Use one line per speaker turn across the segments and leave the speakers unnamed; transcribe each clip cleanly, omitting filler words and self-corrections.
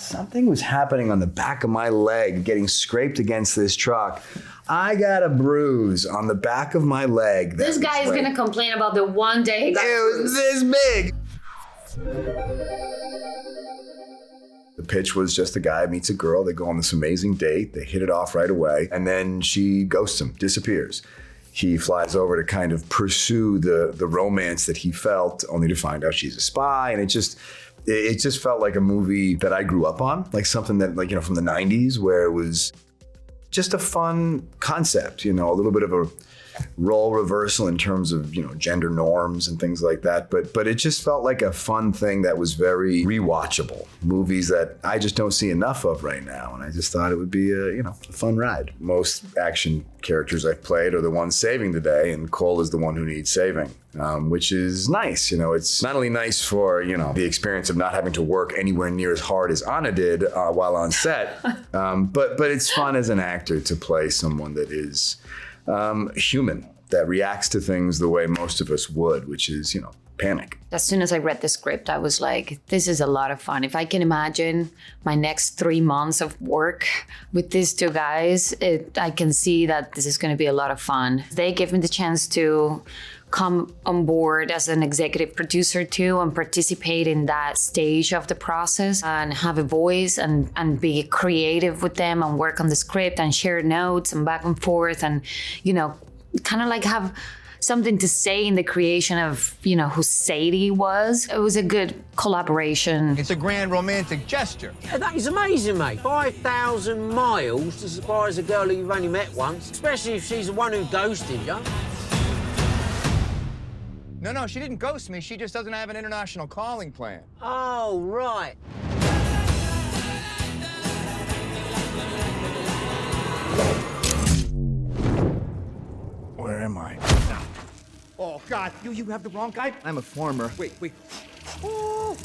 something was happening on the back of my leg, getting scraped against this truck. I got a bruise on the back of my leg.
This guy is gonna complain about the one day he got
it was this big. The pitch was just a guy meets a girl, they go on this amazing date, they hit it off right away, and then she ghosts him, disappears. He flies over to kind of pursue the romance that he felt, only to find out she's a spy, and it just felt like a movie that I grew up on, like something that, like, you know, from the 90s, where it was just a fun concept, you know, a little bit of a role reversal in terms of, you know, gender norms and things like that. But it just felt like a fun thing that was very rewatchable. Movies that I just don't see enough of right now. And I just thought it would be a fun ride. Most action characters I've played are the ones saving the day, and Cole is the one who needs saving. Which is nice. You know, it's not only nice for, you know, the experience of not having to work anywhere near as hard as Anna did while on set, but it's fun as an actor to play someone that is human, that reacts to things the way most of us would, which is, you know, panic.
As soon as I read the script, I was like, this is a lot of fun. If I can imagine my next 3 months of work with these two guys, I can see that this is going to be a lot of fun. They gave me the chance to come on board as an executive producer too, and participate in that stage of the process and have a voice and be creative with them and work on the script and share notes and back and forth and, you know, kind of like have something to say in the creation of, you know, who Sadie was. It was a good collaboration.
It's a grand romantic gesture.
Yeah, that is amazing, mate. 5,000 miles to surprise a girl who you've only met once, especially if she's the one who ghosted you.
No, she didn't ghost me. She just doesn't have an international calling plan.
Oh, right.
Where am I?
Oh, God, you have the wrong guy? I'm a farmer. Wait. Whoa.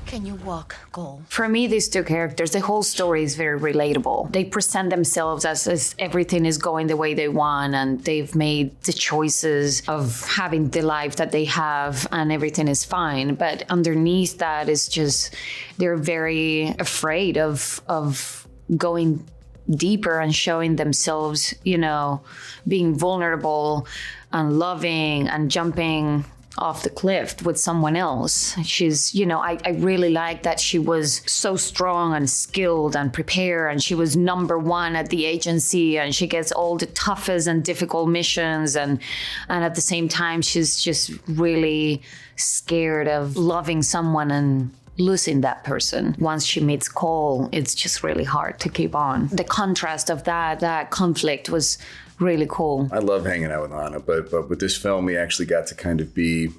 Can you walk, Cole? For me, these two characters, the whole story is very relatable. They present themselves as everything is going the way they want, and they've made the choices of having the life that they have, and everything is fine. But underneath that is just, they're very afraid of going deeper and showing themselves, you know, being vulnerable and loving and jumping off the cliff with someone else. She's, you know, I really like that she was so strong and skilled and prepared, and she was #1 at the agency, and she gets all the toughest and difficult missions, and at the same time she's just really scared of loving someone and losing that person. Once she meets Cole, it's just really hard to keep on. The contrast of that conflict was really cool.
I love hanging out with Anna, but with this film, we actually got to kind of be,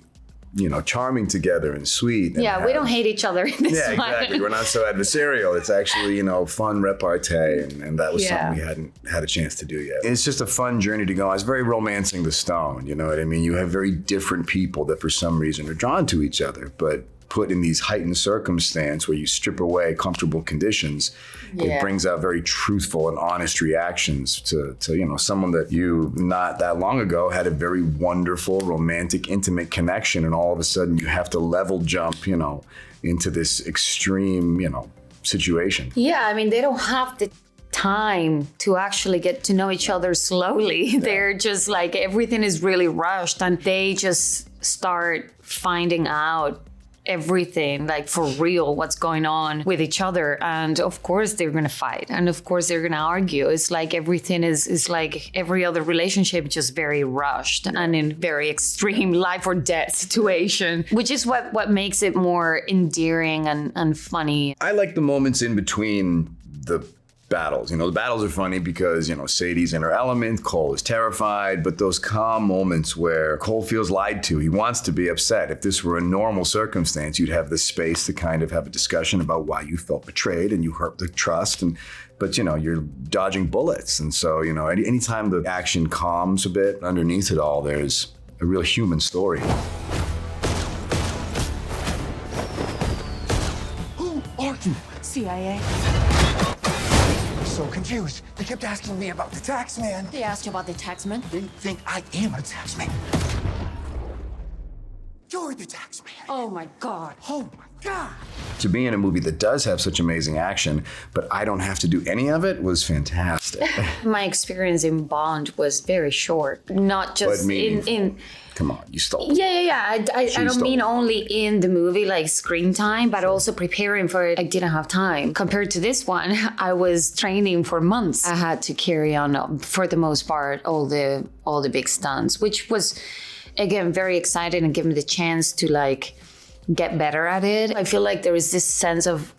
you know, charming together and sweet. And
we don't hate each other in this one.
Yeah, exactly. We're not so adversarial. It's actually, you know, fun repartee, and that was something we hadn't had a chance to do yet. It's just a fun journey to go. I was very romancing the stone, you know what I mean? You have very different people that for some reason are drawn to each other, but put in these heightened circumstance where you strip away comfortable conditions, it brings out very truthful and honest reactions to you know, someone that you not that long ago had a very wonderful, romantic, intimate connection, and all of a sudden you have to level jump, you know, into this extreme, you know, situation.
Yeah, I mean, they don't have the time to actually get to know each other slowly. Yeah. They're just like, everything is really rushed, and they just start finding out everything, like for real, what's going on with each other. And of course they're gonna fight, and of course they're gonna argue. It's like everything is like every other relationship, just very rushed and in very extreme life or death situation, which is what makes it more endearing and funny.
I like the moments in between the battles. You know, the battles are funny because, you know, Sadie's in her element, Cole is terrified, but those calm moments where Cole feels lied to, he wants to be upset. If this were a normal circumstance, you'd have the space to kind of have a discussion about why you felt betrayed and you hurt the trust, but you know, you're dodging bullets. And so, you know, anytime the action calms a bit, underneath it all, there's a real human story.
Who are you?
CIA.
So confused. They kept asking me about the tax man.
They asked you about the taxman?
They think I am a tax man. You're the taxman.
Oh my God.
Oh my God.
To be in a movie that does have such amazing action, but I don't have to do any of it, was fantastic.
My experience in Bond was very short, not just in
Come on, you stole.
Yeah. I don't
stole.
mean only in the movie, like screen time, but also preparing for it. I didn't have time. Compared to this one, I was training for months. I had to carry on, for the most part, all the big stunts, which was, again, very exciting and give me the chance to like get better at it. I feel like there is this sense of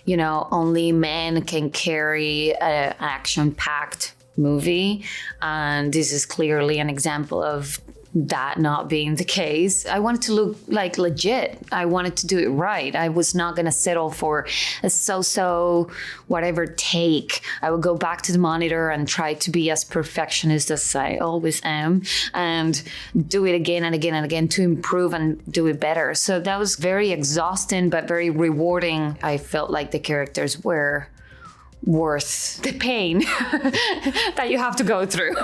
only men can carry an action-packed movie, and this is clearly an example of that not being the case. I wanted to look like legit. I wanted to do it right. I was not going to settle for a so-so whatever take. I would go back to the monitor and try to be as perfectionist as I always am and do it again and again and again to improve and do it better. So that was very exhausting but very rewarding. I felt like the characters were worth the pain that you have to go through.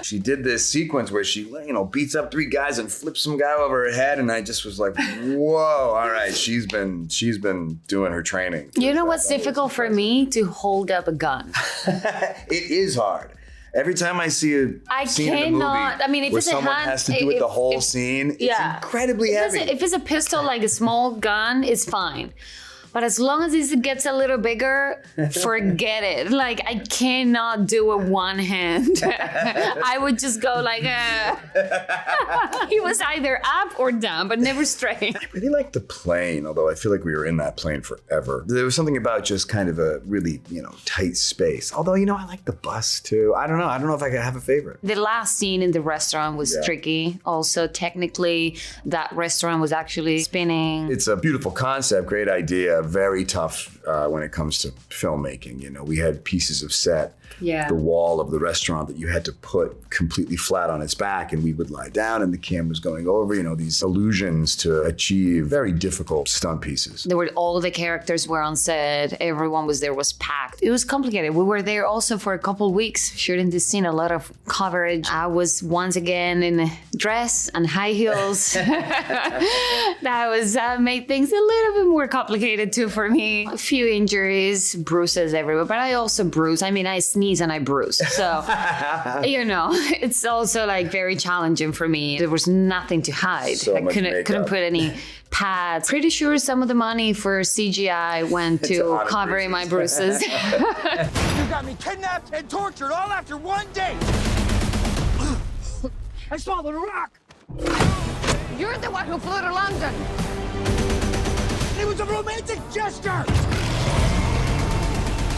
She did this sequence where she, beats up 3 guys and flips some guy over her head, and I just was like, whoa, all right, she's been doing her training.
You know what's difficult for me? To hold up a gun.
It is hard. Every time I see a scene in the movie
I mean, if
where
it's a
someone
hand,
has to do it the whole scene, it's incredibly heavy.
If it's a pistol, like a small gun, it's fine. But as long as it gets a little bigger, forget it. Like, I cannot do it one hand. I would just go like, He was either up or down, but never straight.
I really liked the plane, although I feel like we were in that plane forever. There was something about just kind of a really, tight space. Although, I like the bus too. I don't know. I don't know if I could have a favorite.
The last scene in the restaurant was tricky. Also, technically, that restaurant was actually spinning.
It's a beautiful concept, great idea. Very tough when it comes to filmmaking. We had pieces of set, the wall of the restaurant that you had to put completely flat on its back, and we would lie down and the camera's going over, these illusions to achieve very difficult stunt pieces.
All the characters were on set. Everyone was there, was packed. It was complicated. We were there also for a couple of weeks shooting this scene, a lot of coverage. I was once again in a dress and high heels. That was made things a little bit more complicated too for me. A few injuries, bruises everywhere, but I also bruise. I mean, I sneeze and I bruise. So, it's also like very challenging for me. There was nothing to hide.
So
I couldn't put any pads. Pretty sure some of the money for CGI went to covering my bruises.
You got me kidnapped and tortured all after one day. I swallowed a rock.
You're the one who flew to London.
It was a romantic gesture.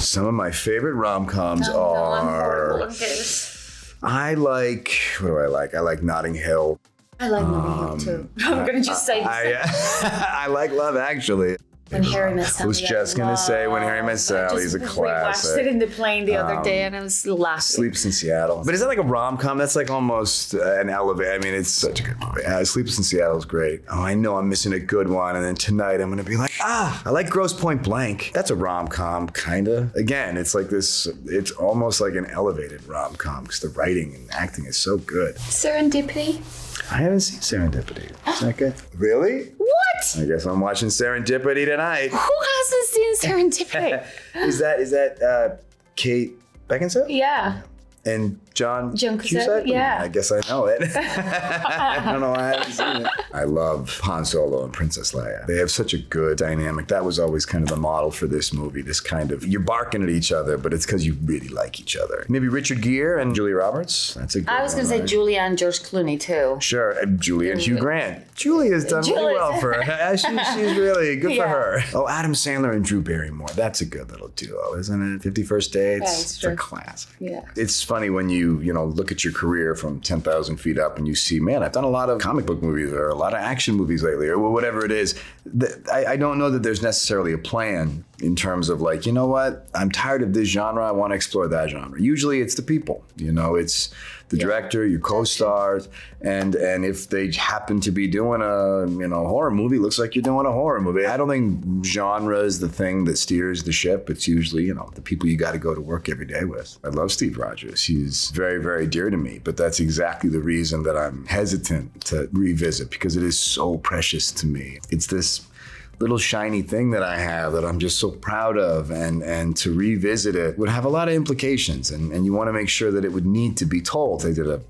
Some of my favorite rom-coms are... I like... What do I like? I like Notting Hill.
I like Notting Hill too. I'm going to just say this.
I like Love Actually.
When Harry Met Sally.
I was just going to say When Harry Met Sally is a classic.
We watched it in the plane the other day and I was laughing.
Sleeps in Seattle. But is that like a rom-com? That's like almost an elevator. I mean, it's such a good movie. Sleeps in Seattle is great. Oh, I know I'm missing a good one. And then tonight I'm going to be like, I like Grosse Pointe Blank. That's a rom-com, kind of. Again, it's like this, it's almost like an elevated rom-com because the writing and acting is so good.
Serendipity?
I haven't seen Serendipity. Is that good? Really?
What?
I guess I'm watching Serendipity tonight.
Who hasn't seen Serendipity?
Is that Kate Beckinsale?
Yeah.
And John
Cusack? Yeah.
I guess I know it. I don't know why I haven't seen it. I love Han Solo and Princess Leia. They have such a good dynamic. That was always kind of the model for this movie. This kind of, you're barking at each other, but it's because you really like each other. Maybe Richard Gere and Julia Roberts. That's a good one.
I was going to say Julia and George Clooney too.
Sure, and Julia and Hugh Grant. Julia's done really well for her. She's really good for her. Oh, Adam Sandler and Drew Barrymore. That's a good little duo, isn't it? 50 First Dates. It's a classic.
Yeah.
It's funny when you look at your career from 10,000 feet up and you see, man, I've done a lot of comic book movies or a lot of action movies lately or whatever it is. I don't know that there's necessarily a plan in terms of like, you know what, I'm tired of this genre. I want to explore that genre. Usually it's the people, it's the director, your co-stars, and if they happen to be doing a horror movie, looks like you're doing a horror movie. I don't think genre is the thing that steers the ship. It's usually the people you got to go to work every day with. I love Steve Rogers. He's very, very dear to me. But that's exactly the reason that I'm hesitant to revisit, because it is so precious to me. It's this little shiny thing that I have that I'm just so proud of, and to revisit it would have a lot of implications, and you want to make sure that it would need to be told. They did a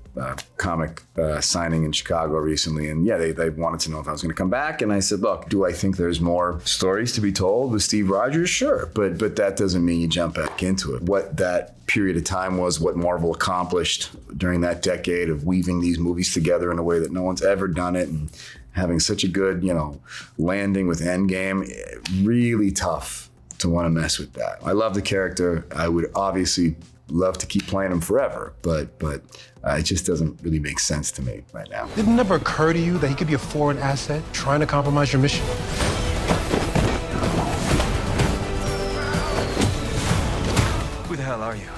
comic signing in Chicago recently, and yeah, they wanted to know if I was going to come back, and I said, look, do I think there's more stories to be told with Steve Rogers? Sure, but that doesn't mean you jump back into it. What that period of time was, what Marvel accomplished during that decade of weaving these movies together in a way that no one's ever done it, and having such a good, landing with Endgame, really tough to want to mess with that. I love the character. I would obviously love to keep playing him forever, but it just doesn't really make sense to me right now.
Didn't it ever occur to you that he could be a foreign asset trying to compromise your mission?
Who the hell are you?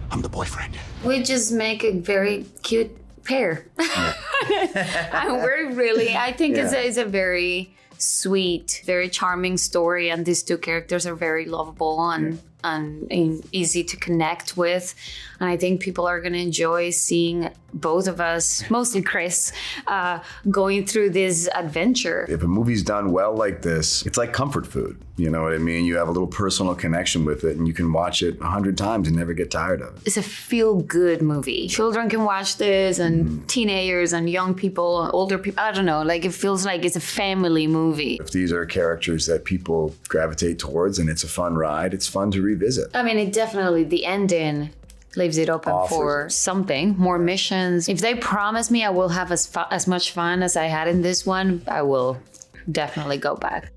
I'm the boyfriend.
We just make a very cute pair. And we're really, I think it's a very sweet, very charming story. And these two characters are very lovable and easy to connect with. And I think people are going to enjoy seeing both of us, mostly Chris, going through this adventure.
If a movie's done well like this, it's like comfort food. You know what I mean? You have a little personal connection with it, and you can watch it 100 times and never get tired of it.
It's a feel-good movie. Children can watch this, and teenagers and young people, older people. I don't know. Like, it feels like it's a family movie.
If these are characters that people gravitate towards and it's a fun ride, it's fun to revisit.
I mean, it definitely, the ending leaves it open for something, more missions. If they promise me I will have as much fun as I had in this one, I will definitely go back.